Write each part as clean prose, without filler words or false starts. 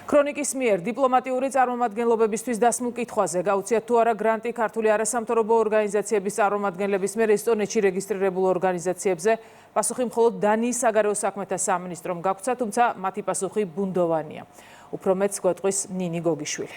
ქრონიკის მიერ დიპლომატიური წარმომადგენლობებისთვის დასმულ კითხვაზე გაუწიათ თუ არა გრანტი ქართული არასამთავრობო ორგანიზაციების წარმომადგენლების მიერ ესტონეთში რეგისტრირებულ ორგანიზაციებზე პასუხი მხოლოდ დანიის საგარეო საქმეთა სამინისტრომ გაგვცა, თუმცა მათი პასუხი ბუნდოვანია. უფრო მეტს გვეტყვის ნინი გოგიშვილი.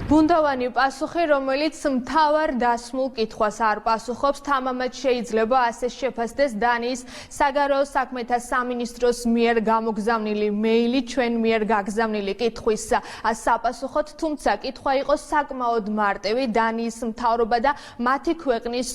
ბუნდოვანი პასუხი, რომელიც მთავარ დასმულ კითხვას არ პასუხობს, თამამად შეიძლება ასე შეფასდეს დანიის საგარეო საქმეთა სამინისტროს მიერ გამოგზავნილი მეილი ჩვენ მიერ გაგზავნილი კითხვის საპასუხოდ, თუმცა კითხვა იყო საკმაოდ მარტივი, დანიის მთავრობა და მათი ქვეყნის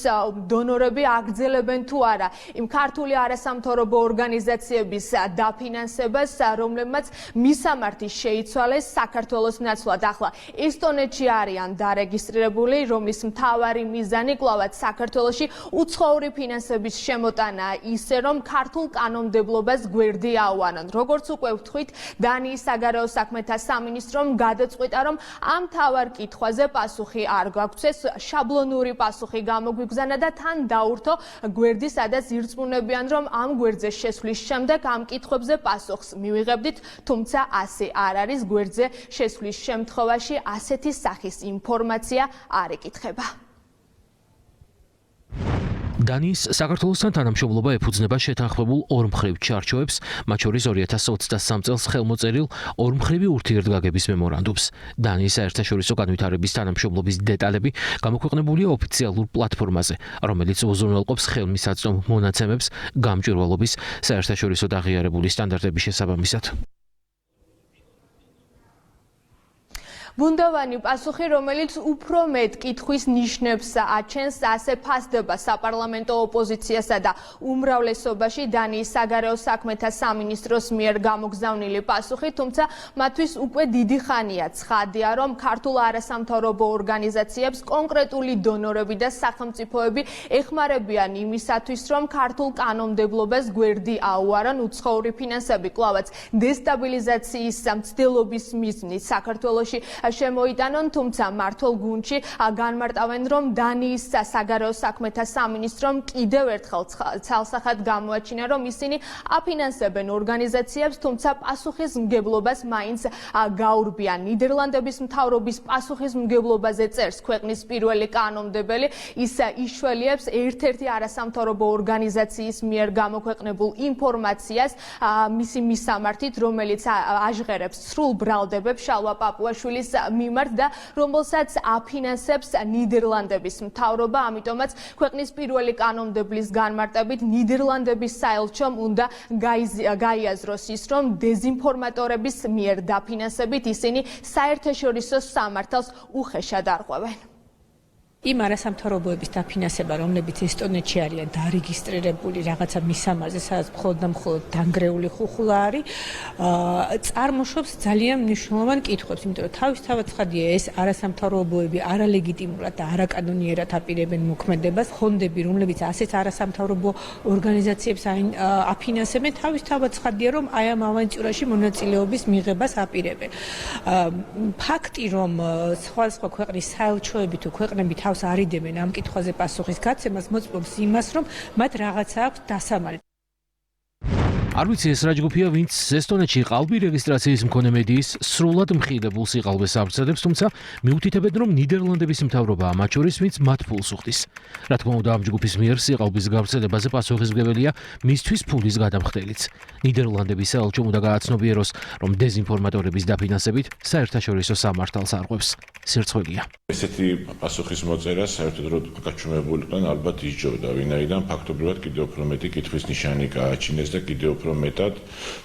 დონორები აგრძელებენ თუ არა იმ ქართული არასამთავრობო ორგანიზაციების დაფინანსებას, რომლებმაც მისამართი შეიცვალეს საქართველოს ნაცვლად. ახლა ესტონეთში არიან დარეგისტრირებული, რომლის მთავარი მიზანი კვლავად საქართველოში უცხოური ფინანსების შემოტანაა ისე, რომ ქართულ კანონმდებლობას გვერდი აუანონ. როგორც უკვე ვთქვით, დანიის საგარეო საქმეთა სამინისტრომ გადაწყვიტა, რომ ამ მთავარ კითხვაზე პასუხი არ გაგვცეს, შაბლონური პასუხი გამოგვიგზავნა და თან დაურთო გვერდი, სადაც ირწმუნებიან, რომ ამ გვერდზე შესვლის შემდეგ ამ კითხვებზე პასუხს მივიღებდით, თუმცა ასე არ არის. გვერდზე შესვლის შემთხვევაში ასეთი სახის ინფორმაცია არ იკითხება. დანიის საქართველოსთან თანამშრომლობა ეფუძნება შეთანხმებულ ორმხრივ ჩარჩოებს, მათ შორის 2023 წელს ხელმოწერილ ორმხრივი ურთიერთგაგების მემორანდუმს. დანიის საერთაშორისო განვითარების თანამშრომლობის დეტალები გამოქვეყნებულია ოფიციალურ პლატფორმაზე, რომელიც უზრუნველყოფს ხელმისაწვდომ მონაცემებს გამჭვირვალობის საერთაშორისო დაღიარებული სტანდარტების შესაბამისად. ბუნდოვანი პასუხი, რომელიც უფრო მეტ კითხვის ნიშნებს აჩენს, ასე ფასდება საპარლამენტო ოპოზიციასა და უმრავლესობაში დანიის საგარეო საქმეთა სამინისტროს მიერ გამოგზავნილი პასუხი, თუმცა მათთვის უკვე დიდი ხანია ცხადია, რომ ქართულ არასამთავრობო ორგანიზაციებს კონკრეტული დონორები და სახელმწიფოები ეხმარებიან იმისათვის, რომ ქართულ კანონმდებლობას გვერდი აუარონ, უცხოური ფინანსები კვლავაც დესტაბილიზაციის მცდელობის მიზნით საქართველოში შემოიტანონ, თუმცა მართლ გუნდში განმარტავენ, რომ დანიის საგარეო საქმეთა სამინისტრომ კიდევ ერთხელ ცალსახად გამოაჩინა, რომ ისინი აფინანსებენ ორგანიზაციებს, თუმცა პასუხისმგებლობას მაინც გაურბიან. ნიდერლანდების მთავრობის პასუხისმგებლობაზე წერს ქვეყნის პირველი კანონმდებელი, ის იშველიებს ერთ-ერთი არასამთავრობო ორგანიზაციის მიერ გამოქვეყნებულ ინფორმაციას მისი მისამართით, რომელიც აჟღერებს სრულ ბრალდებებს შალვა პაპუაშვილის მიმართ და რომელსაც აფინანსებს ნიდერლანდების მთავრობა, ამიტომაც ქვეყნის პირველი კანონმდებლის განმარტებით ნიდერლანდების საელჩომ უნდა გაიაზროს ის, რომ დეზინფორმატორების მიერ დაფინანსებით ისინი საერთაშორისო სამართალს უხეშად არღვევენ. იმ არასამთავრობოების დაფინანსება, რომლებიც ესტონეთში არიან დარეგისტრირებული რაღაცა მისამარზე, სადაც მხოლოდ და მხოლოდ დანგრეული ხუხულა არის, წარმოშობს ძალიან მნიშვნელოვან კითხვებს, იმიტომ რომ თავისთავად ცხადია, ეს არასამთავრობოები არალეგიტიმურად და არაკანონიერად აპირებენ მოქმედებას. ფონდები, რომლებიც ასეთ არასამთავრობო ორგანიზაციებს აფინანსებენ, თავისთავად ცხადია, რომ აი ამ ავანტიურაში მონაწილეობის მიღებას აპირებენ. ფაქტი, რომ სხვადასხვა ქვეყნის საელჩოები თუ ქვეყნები თავს არიდებენ ამ კითხვაზე პასუხის გაცემას, მოწმობს იმას, რომ მათ რაღაცა აქვს დასამალი. არ ვიცი ეს რა ჯგუფია, ვინც ესტონეთში ყალბი რეგისტრაციის მქონე მედიის სრულად მხილებულ სიყალბეს ავრცელებს, თუმცა მიუთითებენ, რომ ნიდერლანდების მთავრობაა მათ შორის, ვინც მათ ფულს უხდის. რა თქმა უნდა, ამ ჯგუფის მიერ სიყალბის გავრცელებაზე პასუხისმგებელია მისთვის ფულის გადამხდელიც. ნიდერლანდების საელჩომ უნდა გააცნობიეროს, რომ დეზინფორმატორების დაფინანსებით საერთაშორისო სამართალს არღვევს. სირცხვილია. ესეთი პასუხის მოწერა საერთოდ რომ გაჩვენებულიყვნენ, ალბათ ისჯობდა, ვინაიდან ფაქტობრივად კიდევ უფრო მეტი კითხვის ნიშანი გააჩინეს და კიდევ უფრო მეტად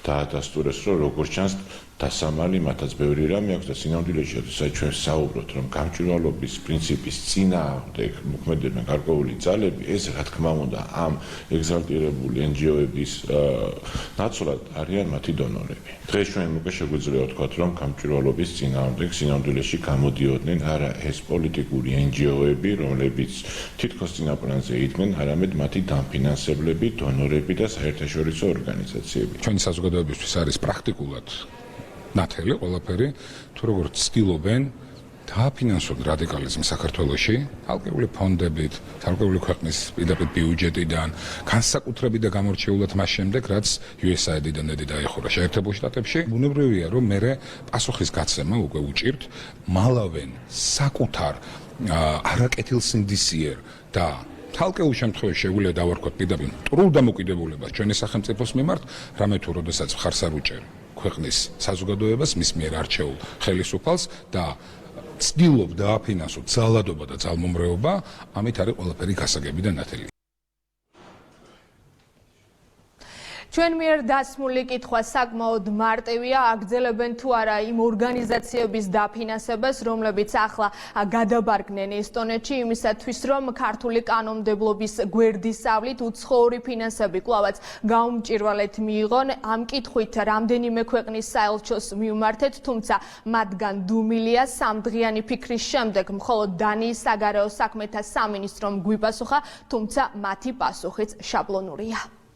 დაადასტურეს, რომ როგორც ჩანს დასამალი მათაც ბევრი რამე აქვს და სინამდვილეში როდესაც ჩვენ საუბრობთ, რომ გამჭვირვალობის პრინციპის წინააღმდეგ მოქმედებენ გარკვეული ძალები, ეს რა თქმა უნდა ამ ეგზალტირებული NGO-ების ნაცვლად არიან მათი დონორები. დღეს ჩვენ უკვე შეგვიძლია ვთქვათ, რომ გამჭვირვალობის წინააღმდეგ სინამდვილეში გამოდიოდნენ არა ეს პოლიტიკური NGO-ები, რომლებიც თითქოს წინაპრანზე იდგნენ, არამედ მათი დამფინანსებლები, დონორები და საერთაშორისო ორგანიზაციები. ჩვენი საზოგადოებისთვის არის პრაქტიკულად ნათელი ყველაფერი, თუ როგორც ცდილობენ დააფინანსოთ რადიკალიზმი საქართველოში, ალგებული ფონდებით, ალგებული ქვეყნის პირდაპირ ბიუჯეტიდან, განსაკუთრებით და გამორჩეულად მას შემდეგ, რაც USAID-დან დაიხურა შეერთებულ შტატებში. ბუნებრივია, რომ მე პასუხის გაცემა უკვე უჭირთ მალავენ საკუთარ არაკეთილსინდისიერ და თალკეულ შემთხვევაში შეგვიძლია დავარქვათ პირდაპირ მტრულ დამოკიდებულებას ჩვენი სახელმწიფოს მიმართ, რამე თუ როდესაც მხარს არ უჭერ ქვეყნის საზოგადოებას, მის მიერ არჩეულ ხელისუფალს და ცდილობ დააფინანსოთ ძალადობა და ძალმომრეობა, ამით არის ყველაფერი გასაგები და ნათელი. ჩვენ მიერ დასმული კითხვა საკმაოდ მარტივია, აგრძელებენ თუ არა იმ ორგანიზაციების დაფინანსებას, რომლებიც ახლა გადაბარგნენ ესტონეთში, იმისათვის, რომ ქართული კანონმდებლობის გვერდისავლით უცხოური ფინანსები კვლავაც გაუმჭირვალედ მიიღონ. ამ კითხვით რამდენიმე ქვეყნის საელჩოს მივმართეთ, თუმცა მათგან დუმილია სამდღიანი ფიქრის შემდეგ მხოლოდ დანიის საგარეო საქმეთა სამინისტრომ გვიპასუხა, თუმცა მათი პასუხიც შაბლონურია.